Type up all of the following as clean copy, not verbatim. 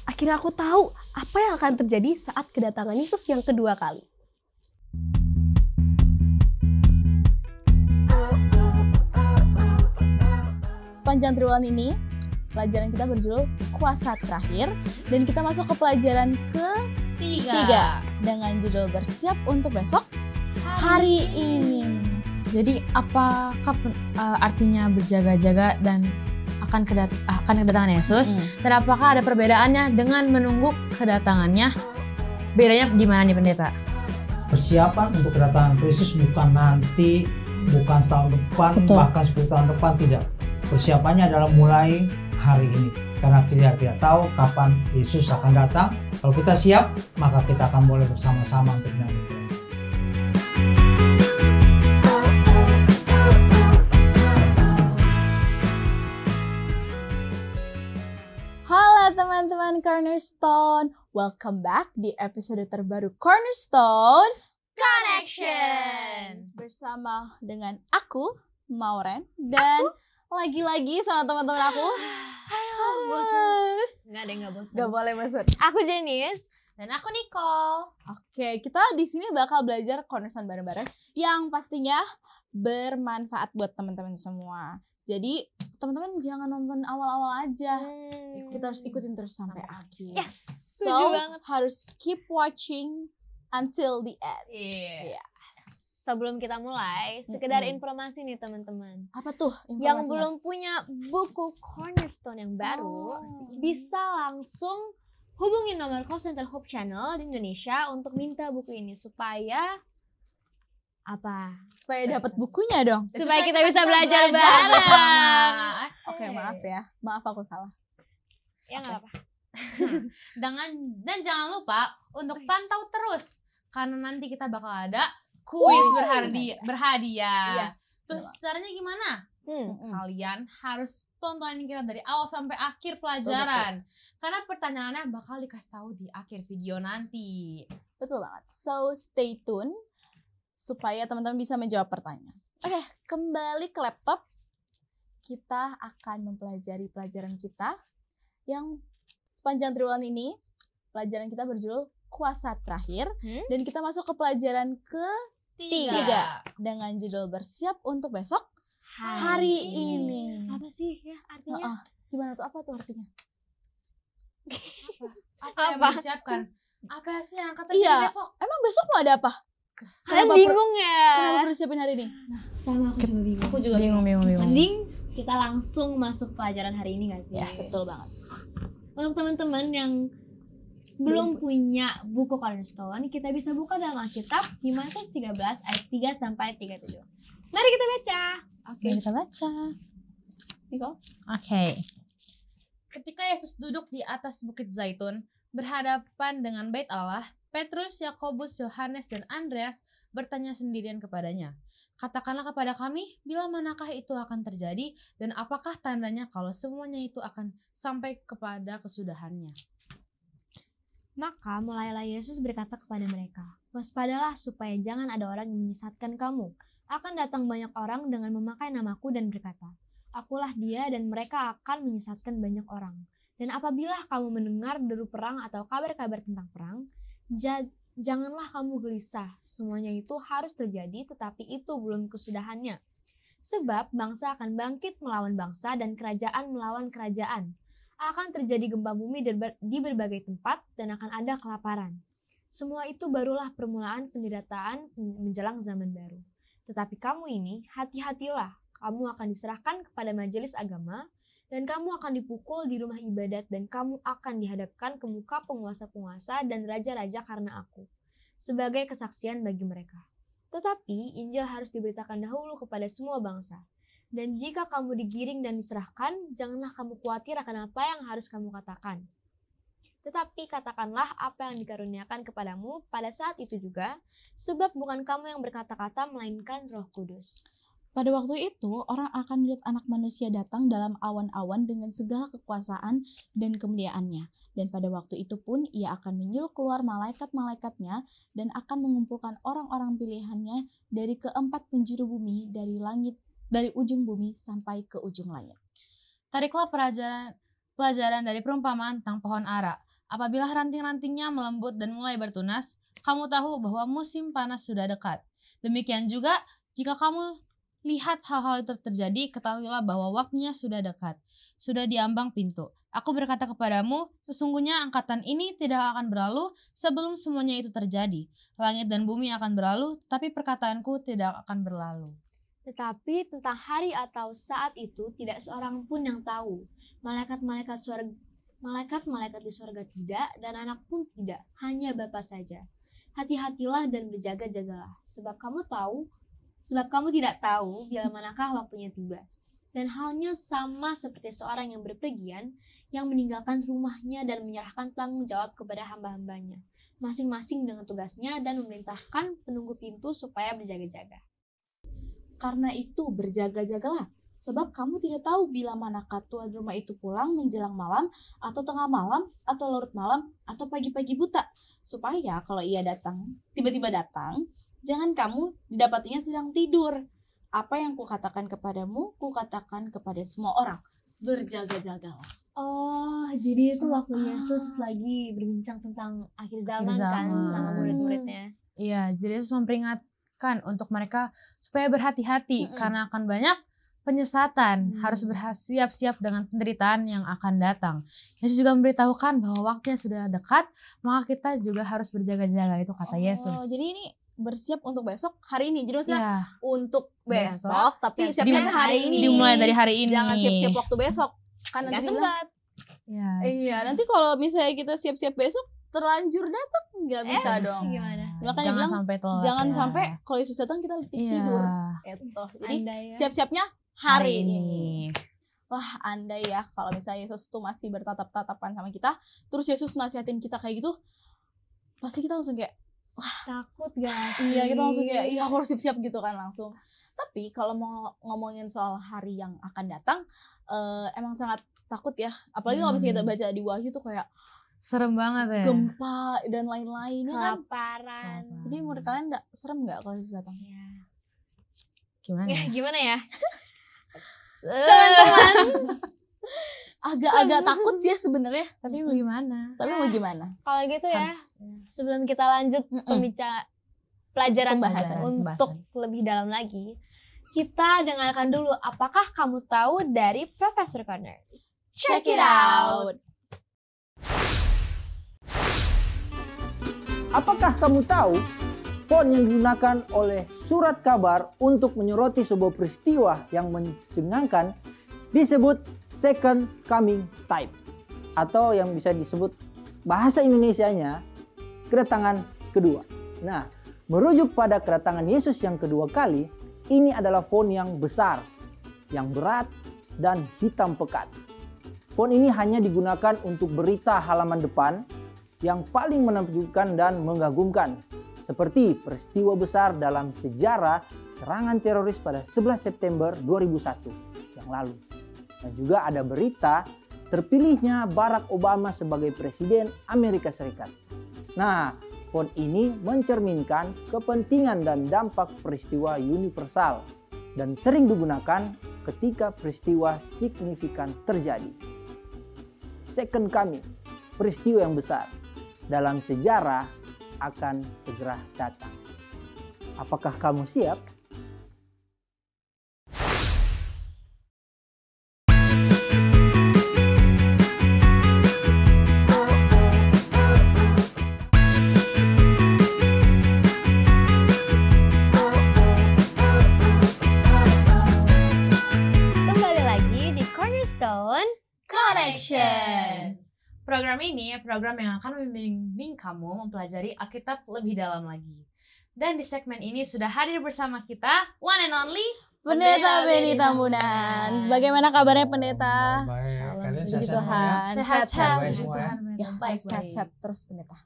Akhirnya aku tahu apa yang akan terjadi saat kedatangan Yesus yang kedua kali. Sepanjang triwulan ini, pelajaran kita berjudul Kuasa Terakhir, dan kita masuk ke pelajaran ketiga dengan judul Bersiap untuk Besok Hari Ini. Jadi apakah artinya berjaga-jaga dan akan kedatangan Yesus? Dan apakah ada perbedaannya dengan menunggu kedatangannya? Bedanya di mana nih pendeta? Persiapan untuk kedatangan Kristus bukan nanti, bukan setahun depan, bahkan 10 tahun depan, tidak. Persiapannya adalah mulai hari ini. Karena kita tidak tahu kapan Yesus akan datang. Kalau kita siap, maka kita akan boleh bersama-sama untuk menyambut Dia. Halo teman-teman Cornerstone, welcome back di episode terbaru Cornerstone Connection. Bersama dengan aku, Mauren, dan lagi-lagi sama teman-teman aku. Bosan. Nggak bosan. Gak boleh bosan. Aku Janice. Dan aku Nicole. Oke, kita di sini bakal belajar Cornerstone bareng-bareng yang pastinya bermanfaat buat teman-teman semua. Jadi teman-teman jangan nonton awal-awal aja. Kita harus ikutin terus sampai akhir. Yes. So Setuju banget. harus keep watching until the end. Iya. Sebelum kita mulai, sekedar informasi nih teman-teman. Apa tuh Yang informasinya? belum punya buku Cornerstone yang baru, bisa langsung hubungin nomor call center Hope Channel di Indonesia untuk minta buku ini supaya supaya dapat bukunya dong. supaya kita bisa belajar bareng. Oke, maaf ya. Maaf aku salah. Ya nggak apa-apa. Dan jangan lupa untuk pantau terus karena nanti kita bakal ada kuis berhadiah. Yes. Terus caranya gimana? Kalian harus tontonin kita dari awal sampai akhir pelajaran. Karena pertanyaannya bakal dikasih tahu di akhir video nanti. Betul banget. So stay tune supaya teman-teman bisa menjawab pertanyaan. Oke, kembali ke laptop. Kita akan mempelajari pelajaran kita yang sepanjang triwulan ini. Pelajaran kita berjudul Kuasa Terakhir, dan kita masuk ke pelajaran ketiga dengan judul Bersiap untuk Besok Hari Ini. Apa sih ya artinya? Gimana tuh? Apa tuh artinya? Apa yang mau disiapkan? Apa sih yang kata besok? Emang besok mau ada apa? Kalian bingung ya? Kenapa perlu siapin hari ini? Sama aku juga bingung. Aku juga bingung. Mending kita langsung masuk pelajaran hari ini gak sih? Yes. Betul banget. Untuk teman-teman yang belum punya buku Cornerstone, kita bisa buka dalam Alkitab di Matius 13 ayat 3 sampai 37. Mari kita baca. Oke. Kita baca. Nicole? Oke. Ketika Yesus duduk di atas Bukit Zaitun, berhadapan dengan Bait Allah, Petrus, Yakobus, Yohanes, dan Andreas bertanya sendirian kepadanya, "Katakanlah kepada kami, bila manakah itu akan terjadi, dan apakah tandanya kalau semuanya itu akan sampai kepada kesudahannya?" Maka mulailah Yesus berkata kepada mereka, "Waspadalah supaya jangan ada orang yang menyesatkan kamu. Akan datang banyak orang dengan memakai namaku dan berkata, 'Akulah dia,' dan mereka akan menyesatkan banyak orang. Dan apabila kamu mendengar deru perang atau kabar-kabar tentang perang, janganlah kamu gelisah. Semuanya itu harus terjadi, tetapi itu belum kesudahannya. Sebab bangsa akan bangkit melawan bangsa dan kerajaan melawan kerajaan. Akan terjadi gempa bumi di berbagai tempat dan akan ada kelaparan. Semua itu barulah permulaan penderitaan menjelang zaman baru. Tetapi kamu ini, hati-hatilah. Kamu akan diserahkan kepada majelis agama, dan kamu akan dipukul di rumah ibadat, dan kamu akan dihadapkan ke muka penguasa-penguasa dan raja-raja karena aku, sebagai kesaksian bagi mereka. Tetapi Injil harus diberitakan dahulu kepada semua bangsa. Dan jika kamu digiring dan diserahkan, janganlah kamu khawatir akan apa yang harus kamu katakan. Tetapi katakanlah apa yang dikaruniakan kepadamu pada saat itu juga, sebab bukan kamu yang berkata-kata, melainkan Roh Kudus." Pada waktu itu, orang akan melihat Anak Manusia datang dalam awan-awan dengan segala kekuasaan dan kemuliaannya. Dan pada waktu itu pun, ia akan menyuruh keluar malaikat-malaikatnya dan akan mengumpulkan orang-orang pilihannya dari keempat penjuru bumi, dari ujung bumi sampai ke ujung langit. Tariklah pelajaran dari perumpamaan tentang pohon ara. Apabila ranting-rantingnya melembut dan mulai bertunas, kamu tahu bahwa musim panas sudah dekat. Demikian juga jika kamu lihat hal-hal itu terjadi, ketahuilah bahwa waktunya sudah dekat, sudah diambang pintu. Aku berkata kepadamu, sesungguhnya angkatan ini tidak akan berlalu sebelum semuanya itu terjadi. Langit dan bumi akan berlalu, tetapi perkataanku tidak akan berlalu. Tetapi tentang hari atau saat itu tidak seorang pun yang tahu. Malaikat-malaikat di surga tidak, dan anak pun tidak, hanya Bapa saja. Hati-hatilah dan berjaga-jagalah, sebab kamu tidak tahu bila manakah waktunya tiba. Dan halnya sama seperti seorang yang berpergian, yang meninggalkan rumahnya dan menyerahkan tanggung jawab kepada hamba-hambanya, masing-masing dengan tugasnya, dan memerintahkan penunggu pintu supaya berjaga-jaga. Karena itu berjaga-jagalah, sebab kamu tidak tahu bila manakah tuan rumah itu pulang menjelang malam, atau tengah malam, atau larut malam, atau pagi-pagi buta. Supaya kalau ia tiba-tiba datang, jangan kamu didapatinya sedang tidur. Apa yang kukatakan kepadamu, kukatakan kepada semua orang. Berjaga-jagalah. Oh, jadi itu waktu Yesus lagi berbincang tentang akhir zaman kan sama murid-muridnya. Iya, jadi Yesus memperingatkan untuk mereka supaya berhati-hati karena akan banyak penyesatan, harus bersiap-siap dengan penderitaan yang akan datang. Yesus juga memberitahukan bahwa waktunya sudah dekat, maka kita juga harus berjaga-jaga, itu kata Yesus. Jadi ini bersiap untuk besok hari ini. Jadi maksudnya untuk besok, tapi siapnya hari ini. Dimulai dari hari ini. Jangan siap-siap waktu besok. Kan Gak nanti sempat. Iya, nanti kalau misalnya kita siap-siap besok terlanjur datang nggak bisa dong. Gimana? Makanya Jangan bilang sampai telat. jangan sampai kalau Yesus datang kita tidur. Gitu. Jadi siap-siapnya hari ini. Wah, andai ya kalau misalnya Yesus tuh masih bertatap-tatapan sama kita, terus Yesus nasihatin kita kayak gitu, pasti kita langsung kayak takut gak sih? Iya, kita langsung kayak iya aku harus siap-siap gitu kan langsung. Tapi kalau mau ngomongin soal hari yang akan datang, emang sangat takut ya. Apalagi kalau misalnya kita baca di Wahyu tuh kayak serem banget ya. Gempa dan lain-lainnya kan. Kelaparan. Jadi menurut kalian serem nggak kalau Yesus datang? Gimana ya? Gimana ya? Agak-agak takut sih ya sebenarnya. Tapi mau gimana? Kalau gitu ya, sebelum kita lanjut pelajaran untuk lebih dalam lagi, kita dengarkan dulu apakah kamu tahu dari Profesor Corner. Check it out. Apakah kamu tahu font yang digunakan oleh surat kabar untuk menyoroti sebuah peristiwa yang mencengangkan disebut second coming type, atau yang bisa disebut bahasa Indonesianya kedatangan kedua. Nah, merujuk pada kedatangan Yesus yang kedua kali, ini adalah font yang besar, yang berat, dan hitam pekat. Font ini hanya digunakan untuk berita halaman depan yang paling menakjubkan dan mengagumkan, seperti peristiwa besar dalam sejarah serangan teroris pada 11 September 2001 yang lalu. Dan juga ada berita terpilihnya Barack Obama sebagai Presiden Amerika Serikat. Nah, font ini mencerminkan kepentingan dan dampak peristiwa universal dan sering digunakan ketika peristiwa signifikan terjadi. Second coming, peristiwa yang besar dalam sejarah akan segera datang. Apakah kamu siap? Kembali lagi di Cornerstone Connection. Program ini program yang akan membimbing kamu mempelajari Alkitab lebih dalam lagi. Dan di segmen ini sudah hadir bersama kita one and only Pendeta Benny Tambunan. Bagaimana kabarnya Pendeta? Baik, kalian Puji sehat Tuhan. semua ya? Sehat-sehat. Baik semua ya? Ya, sehat-sehat terus Pendeta.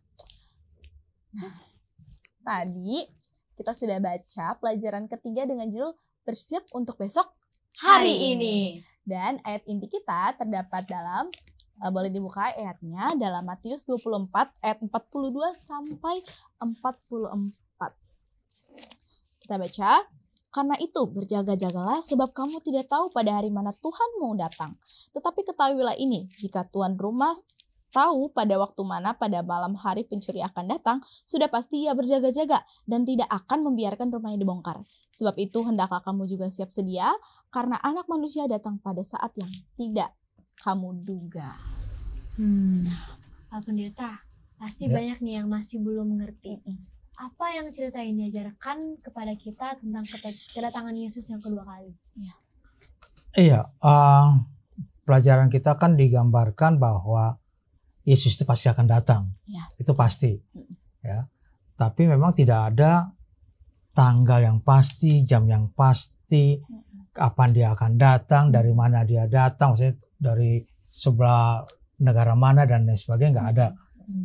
Nah, tadi kita sudah baca pelajaran ketiga dengan judul Bersiap untuk Besok Hari Ini. Dan ayat inti kita terdapat dalam, boleh dibuka ayatnya, dalam Matius 24 ayat 42 sampai 44. Kita baca, karena itu berjaga-jagalah sebab kamu tidak tahu pada hari mana Tuhanmu datang. Tetapi ketahuilah ini, jika tuan rumah tahu pada waktu mana pada malam hari pencuri akan datang, sudah pasti ia berjaga-jaga dan tidak akan membiarkan rumahnya dibongkar. Sebab itu hendaklah kamu juga siap sedia, karena anak manusia datang pada saat yang tidak kamu duga. Pak Pendeta, pasti Ya. banyak nih yang masih belum mengerti. Apa yang cerita ini ajarkan kepada kita tentang kedatangan Yesus yang kedua kali? Iya, pelajaran kita kan digambarkan bahwa Yesus itu pasti akan datang, Ya. itu pasti, ya. Tapi memang tidak ada tanggal yang pasti, jam yang pasti, kapan dia akan datang, dari mana dia datang, maksudnya dari sebelah negara mana dan lain sebagainya, nggak ada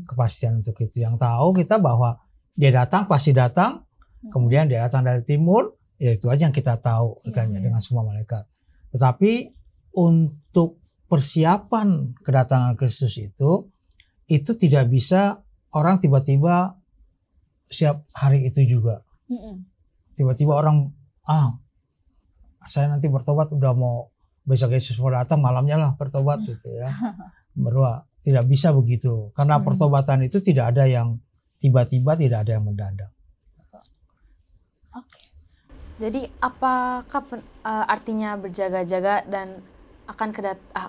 kepastian untuk itu. Yang tahu kita bahwa dia datang pasti datang, kemudian dia datang dari timur, ya itu aja yang kita tahu dengan semua malaikat. Tetapi untuk persiapan kedatangan Kristus itu tidak bisa orang tiba-tiba siap hari itu juga. Tiba-tiba orang, saya nanti bertobat, udah mau besok Yesus mau datang, malamnya lah bertobat gitu ya. Berdua, tidak bisa begitu. Karena pertobatan itu tidak ada yang tiba-tiba, tidak ada yang mendadak. Jadi apakah artinya berjaga-jaga dan akan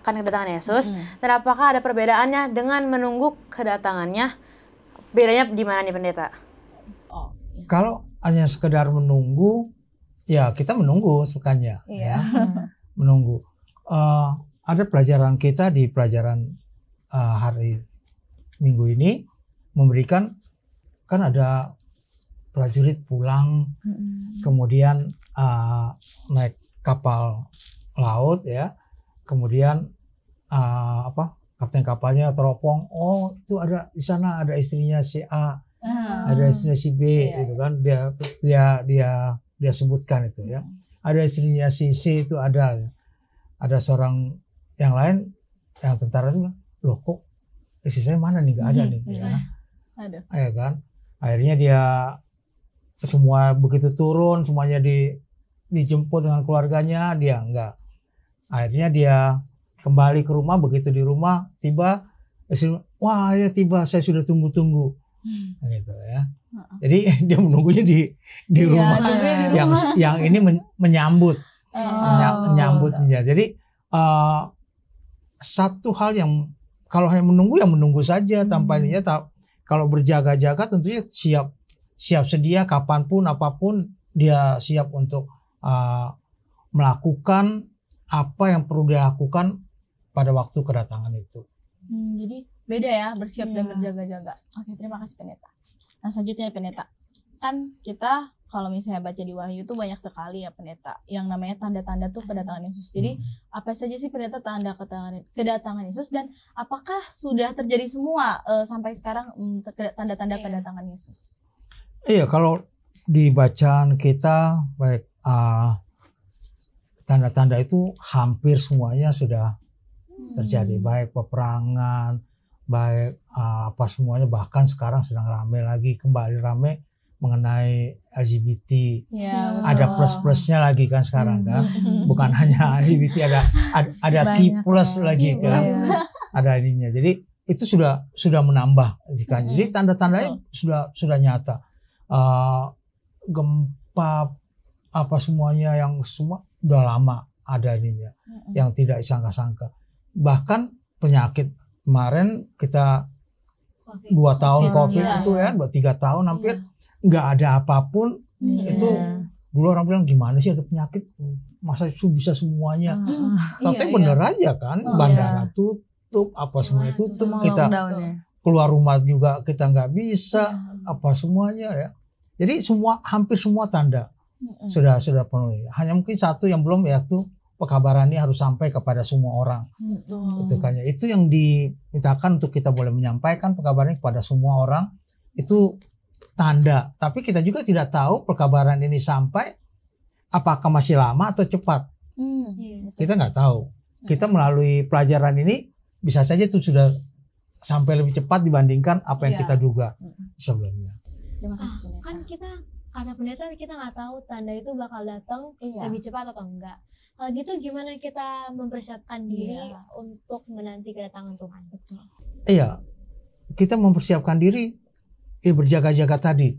kedatangan Yesus? Dan apakah ada perbedaannya dengan menunggu kedatangannya? Bedanya di mana nih Pendeta? Kalau hanya sekedar menunggu, ya kita menunggu sukanya, ya menunggu. Ada pelajaran kita di pelajaran hari Minggu ini memberikan, kan ada prajurit pulang, kemudian naik kapal laut ya, kemudian kapten kapalnya teropong, oh itu ada di sana ada istrinya si A, ada istrinya si B, gitu kan, dia sebutkan itu ya, ada istrinya si C itu ada seorang yang lain yang tentara itu, loh kok istri saya mana nih, nggak ada nih, ya kan, akhirnya dia semua begitu turun, semuanya dijemput dengan keluarganya, dia enggak. Akhirnya dia kembali ke rumah, begitu di rumah tiba, wah ya tiba, saya sudah tunggu-tunggu, gitu ya. Jadi dia menunggunya di rumah, yang ini menyambut, menyambutnya. Jadi satu hal yang kalau hanya menunggu ya menunggu saja tanpa ininya. Kalau berjaga-jaga tentunya siap sedia kapanpun apapun dia siap untuk melakukan apa yang perlu dia lakukan pada waktu kedatangan itu. Jadi beda ya bersiap dan berjaga-jaga. Oke, terima kasih Pendeta. Nah selanjutnya Pendeta, kan kita kalau misalnya baca di Wahyu itu banyak sekali ya Pendeta yang namanya tanda-tanda tuh kedatangan Yesus. Jadi apa saja sih Pendeta tanda kedatangan Yesus, dan apakah sudah terjadi semua sampai sekarang tanda-tanda kedatangan Yesus? Iya, kalau di bacaan kita baik tanda-tanda itu hampir semuanya sudah terjadi, baik peperangan, baik apa semuanya, bahkan sekarang sedang kembali ramai mengenai LGBT. Ada plus-plusnya lagi kan sekarang kan, bukan hanya LGBT, ada Q plus lagi kan, ada ininya. Jadi itu sudah menambah kan. Jadi tanda-tandanya sudah nyata. Gempa apa semuanya yang semua udah lama ada ininya, yang tidak disangka-sangka. Bahkan penyakit kemarin kita 2 tahun COVID itu ya, 2-3 tahun hampir nggak ada apapun. Itu dulu orang bilang gimana sih ada penyakit, masa itu bisa semuanya. Tapi bener aja kan, bandara tutup, apa semuanya tutup, kita keluar rumah juga kita nggak bisa, apa semuanya ya. Jadi hampir semua tanda sudah penuh. Hanya mungkin satu yang belum, yaitu pekabaran ini harus sampai kepada semua orang. Itu kan, itu yang dimintakan untuk kita boleh menyampaikan pekabaran ini kepada semua orang. Itu tanda. Tapi kita juga tidak tahu pekabaran ini sampai apakah masih lama atau cepat. Kita nggak tahu. Kita melalui pelajaran ini bisa saja itu sudah sampai lebih cepat dibandingkan apa yang kita duga sebelumnya. Terima kasih Pendeta. Kan kita kata pendeta kita nggak tahu tanda itu bakal datang Iya. lebih cepat atau enggak. Kalau gitu gimana kita mempersiapkan diri Iya. untuk menanti kedatangan Tuhan? Betul. Iya, kita mempersiapkan diri, berjaga-jaga tadi.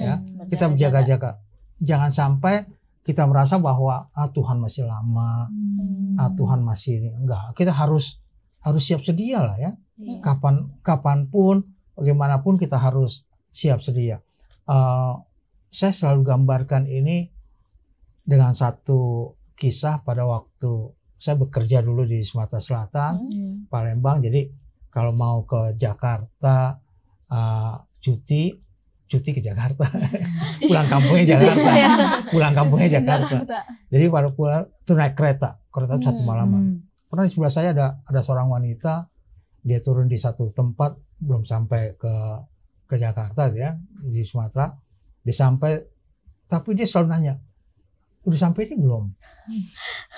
Ya, kita berjaga-jaga. Jangan sampai kita merasa bahwa Tuhan masih lama, Tuhan masih ini. Enggak, kita harus siap sedia lah ya. Kapanpun, bagaimanapun kita harus siap sedia. Saya selalu gambarkan ini dengan satu kisah pada waktu saya bekerja dulu di Sumatera Selatan, Palembang. Jadi kalau mau ke Jakarta cuti ke Jakarta, pulang kampungnya Jakarta. Jadi pada pulang itu naik kereta 1 malaman. Pernah di sebelah saya ada seorang wanita, dia turun di satu tempat belum sampai ke Jakarta ya, di Sumatera. Tapi dia selalu nanya, udah sampai ini belum?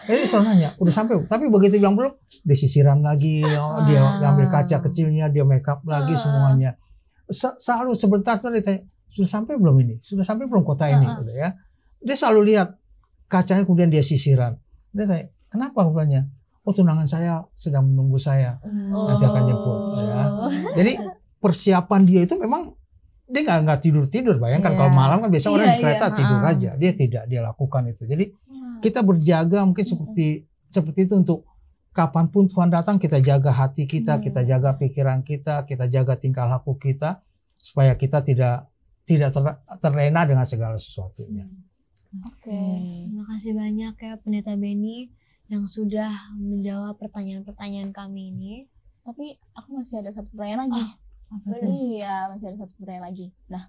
Dia selalu nanya, udah sampai. Tapi begitu bilang belum, dia sisiran lagi, dia ambil kaca kecilnya, dia make up lagi semuanya. Selalu sebentar dia tanya, sudah sampai belum ini? Sudah sampai belum kota ini? Gitu ya. Dia selalu lihat kacanya, kemudian dia sisiran. Dia tanya, kenapa rupanya? Oh, tunangan saya sedang menunggu saya, nanti akan jemput. Ya. Jadi persiapan dia itu memang dia nggak tidur. Bayangkan kalau malam kan biasa orang di kereta tidur aja. Dia tidak, dia lakukan itu. Jadi kita berjaga mungkin seperti itu untuk kapanpun Tuhan datang, kita jaga hati kita, kita jaga pikiran kita jaga tingkah laku kita, supaya kita tidak terlena dengan segala sesuatunya. Terima kasih banyak ya Pendeta Benny yang sudah menjawab pertanyaan-pertanyaan kami ini. Tapi aku masih ada satu pertanyaan lagi. Iya, masih ada satu pertanyaan lagi. Nah,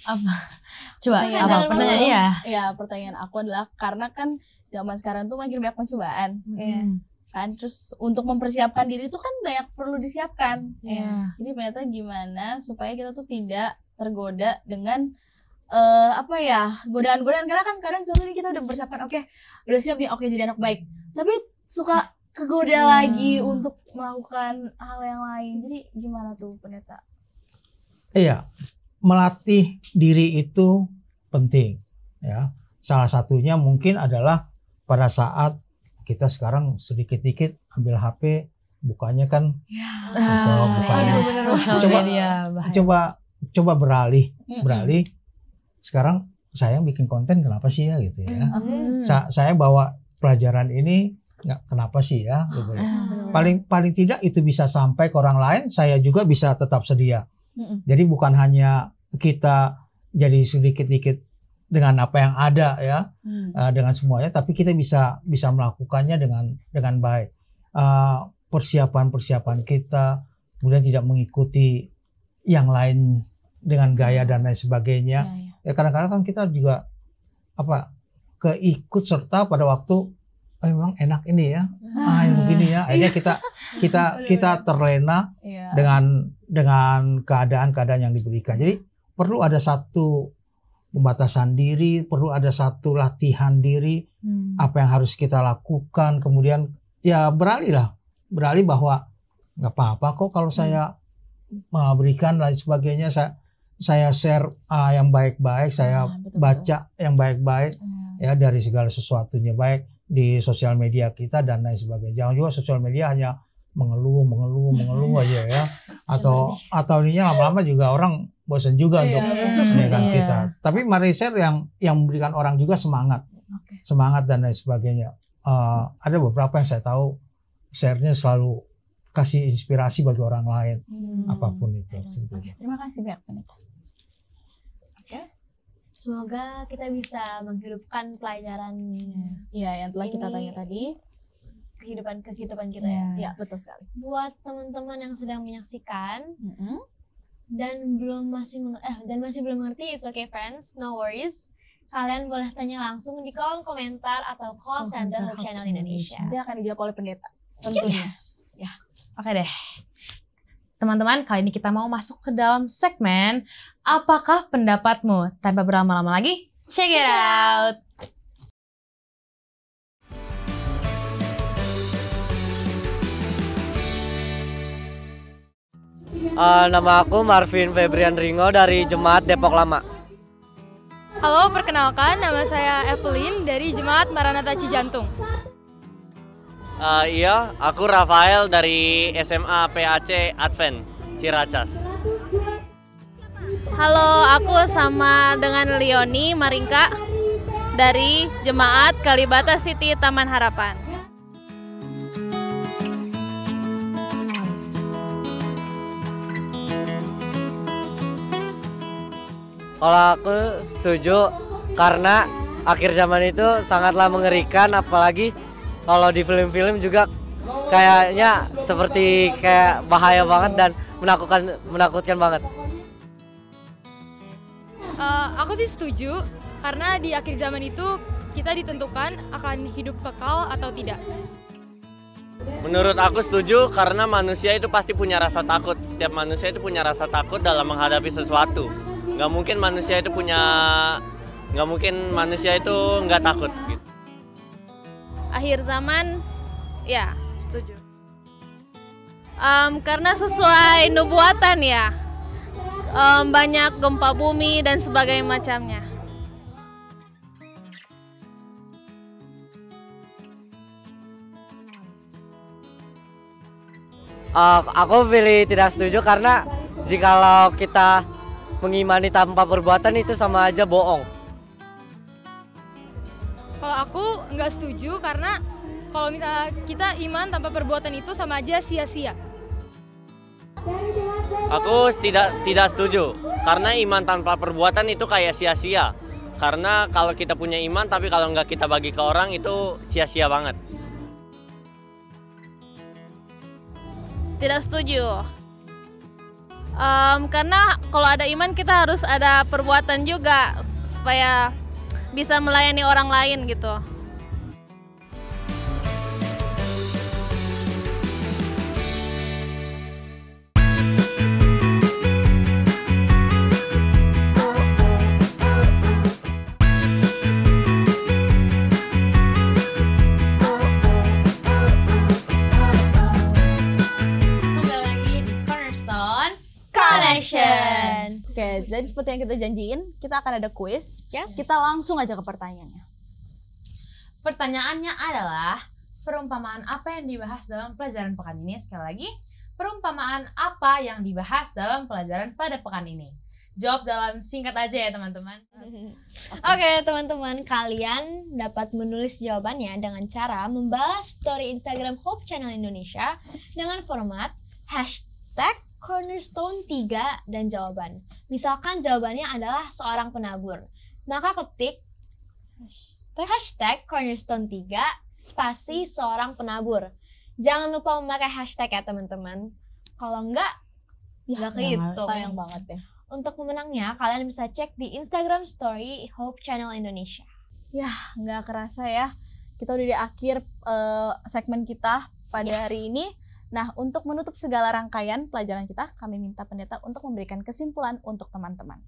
Apa? Coba pertanyaan Iya, pertanyaan aku adalah karena kan zaman sekarang tuh makin banyak pencobaan. Kan terus untuk mempersiapkan diri itu kan banyak perlu disiapkan. Jadi ternyata gimana supaya kita tuh tidak tergoda dengan godaan-godaan, karena kan kadang contohnya kita udah persiapkan, udah siap nih, jadi anak baik, tapi suka kegoda lagi untuk melakukan hal yang lain. Jadi gimana tuh pendeta? Iya, melatih diri itu penting ya. Salah satunya mungkin adalah pada saat kita sekarang sedikit-sedikit ambil HP, bukanya kan coba beralih. Sekarang saya bikin konten kenapa sih ya gitu ya. Saya bawa pelajaran ini kenapa sih ya gitu. Paling tidak itu bisa sampai ke orang lain, saya juga bisa tetap sedia. Jadi bukan hanya kita jadi sedikit-sedikit dengan apa yang ada ya, dengan semuanya, tapi kita bisa melakukannya dengan baik. Persiapan kita, kemudian tidak mengikuti yang lain dengan gaya dan lain sebagainya. Ya kadang-kadang kan kita juga keikut serta pada waktu memang enak ini ya, ini begini ya. Akhirnya kita terlena dengan keadaan-keadaan yang diberikan. Jadi perlu ada satu pembatasan diri, perlu ada satu latihan diri, apa yang harus kita lakukan. Kemudian ya beralih bahwa nggak apa-apa kok kalau saya berikan lain sebagainya, saya share yang baik-baik, saya baca yang baik-baik ya dari segala sesuatunya, baik di sosial media kita dan lain sebagainya. Jangan juga sosial media hanya mengeluh aja ya, atau ininya lama-lama juga orang bosan juga untuk mendengarkan kita. Tapi mari share yang memberikan orang juga semangat dan lain sebagainya. Ada beberapa yang saya tahu share-nya selalu kasih inspirasi bagi orang lain, apapun itu. Terima kasih banyak pendeta. Semoga kita bisa menghidupkan pelajaran yang telah kita tanya tadi, kehidupan kita ya. Ya, betul sekali. Buat teman-teman yang sedang menyaksikan dan masih belum mengerti, it's okay friends, no worries. Kalian boleh tanya langsung di kolom komentar atau call center Hope Channel Indonesia. Nanti akan dijawab oleh pendeta tentunya. Ya. Oke deh. Teman-teman, kali ini kita mau masuk ke dalam segmen Apakah Pendapatmu? Tanpa berlama-lama lagi, check it out! Nama aku Marvin Febrian Ringo dari Jemaat Depok Lama. Halo, perkenalkan nama saya Evelyn dari Jemaat Maranatha Cijantung. Iya, aku Rafael dari SMA PAC Advent Ciracas. Halo, aku sama dengan Leoni Maringka dari Jemaat Kalibata City Taman Harapan. Kalau aku setuju karena akhir zaman itu sangatlah mengerikan, apalagi kalau di film-film juga kayaknya seperti kayak bahaya banget dan menakutkan banget. Aku sih setuju karena di akhir zaman itu kita ditentukan akan hidup kekal atau tidak. Menurut aku setuju karena manusia itu pasti punya rasa takut. Setiap manusia itu punya rasa takut dalam menghadapi sesuatu. Nggak mungkin manusia itu nggak takut gitu. Akhir zaman, ya setuju. Karena sesuai nubuatan ya, banyak gempa bumi dan sebagainya macamnya. Aku pilih tidak setuju karena jikalau kita mengimani tanpa perbuatan itu sama aja bohong. Kalau aku nggak setuju karena kalau misalnya kita iman tanpa perbuatan itu sama aja sia-sia. Aku tidak setuju karena iman tanpa perbuatan itu kayak sia-sia. Karena kalau kita punya iman tapi kalau nggak kita bagi ke orang itu sia-sia banget. Tidak setuju. Karena kalau ada iman kita harus ada perbuatan juga supaya bisa melayani orang lain gitu. Kembali lagi di Cornerstone Connection. Oke, jadi seperti yang kita janjiin, kita akan ada kuis. Yes. Kita langsung aja ke pertanyaannya. Pertanyaannya adalah, perumpamaan apa yang dibahas dalam pelajaran pekan ini? Sekali lagi, perumpamaan apa yang dibahas dalam pelajaran pada pekan ini? Jawab dalam singkat aja ya teman-teman. Oke teman-teman, kalian dapat menulis jawabannya dengan cara membalas story Instagram Hope Channel Indonesia dengan format #Cornerstone3 dan jawaban. Misalkan jawabannya adalah seorang penabur, maka ketik #Cornerstone3 spasi seorang penabur. Jangan lupa memakai hashtag ya teman-teman. Kalau enggak, nggak kehitung. Sayang banget ya. Untuk pemenangnya, kalian bisa cek di Instagram Story Hope Channel Indonesia. Ya, nggak kerasa ya. Kita udah di akhir segmen kita pada hari ini. Nah, untuk menutup segala rangkaian pelajaran kita, kami minta pendeta untuk memberikan kesimpulan untuk teman-teman.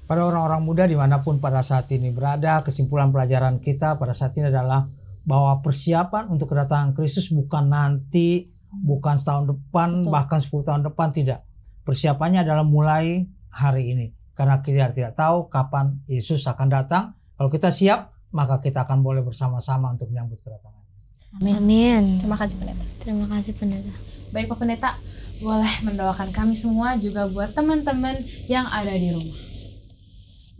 Pada orang-orang muda dimanapun pada saat ini berada, kesimpulan pelajaran kita pada saat ini adalah bahwa persiapan untuk kedatangan Kristus bukan nanti, bukan setahun depan, bahkan 10 tahun depan, tidak. Persiapannya adalah mulai hari ini. Karena kita tidak tahu kapan Yesus akan datang. Kalau kita siap, maka kita akan boleh bersama-sama untuk menyambut kedatangan. Amin. Terima kasih pendeta. Terima kasih pendeta. Baik Pak Pendeta, boleh mendoakan kami semua juga buat teman-teman yang ada di rumah.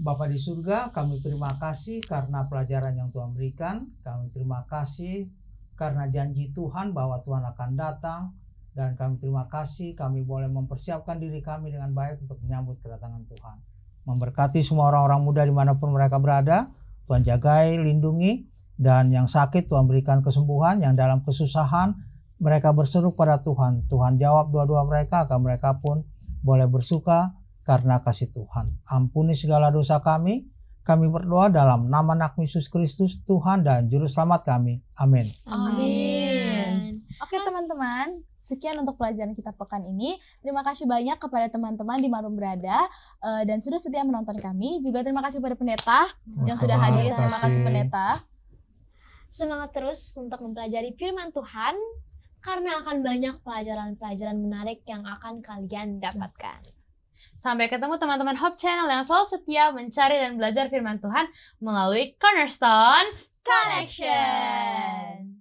Bapa di surga, kami terima kasih karena pelajaran yang Tuhan berikan. Kami terima kasih karena janji Tuhan bahwa Tuhan akan datang. Dan kami terima kasih kami boleh mempersiapkan diri kami dengan baik untuk menyambut kedatangan Tuhan. Memberkati semua orang-orang muda dimanapun mereka berada. Tuhan jagai, lindungi. Dan yang sakit Tuhan berikan kesembuhan. Yang dalam kesusahan mereka berseru pada Tuhan. Tuhan jawab doa-doa mereka agar mereka pun boleh bersuka karena kasih Tuhan. Ampuni segala dosa kami. Kami berdoa dalam nama Anak Yesus Kristus, Tuhan dan Juru Selamat kami. Amin. Amin. Oke teman-teman, sekian untuk pelajaran kita pekan ini. Terima kasih banyak kepada teman-teman di manapun berada dan sudah setia menonton kami. Juga terima kasih kepada pendeta yang sudah hadir. Terima kasih pendeta. Semangat terus untuk mempelajari firman Tuhan. karena akan banyak pelajaran-pelajaran menarik yang akan kalian dapatkan. Sampai ketemu teman-teman Hope Channel yang selalu setia mencari dan belajar firman Tuhan melalui Cornerstone Connection.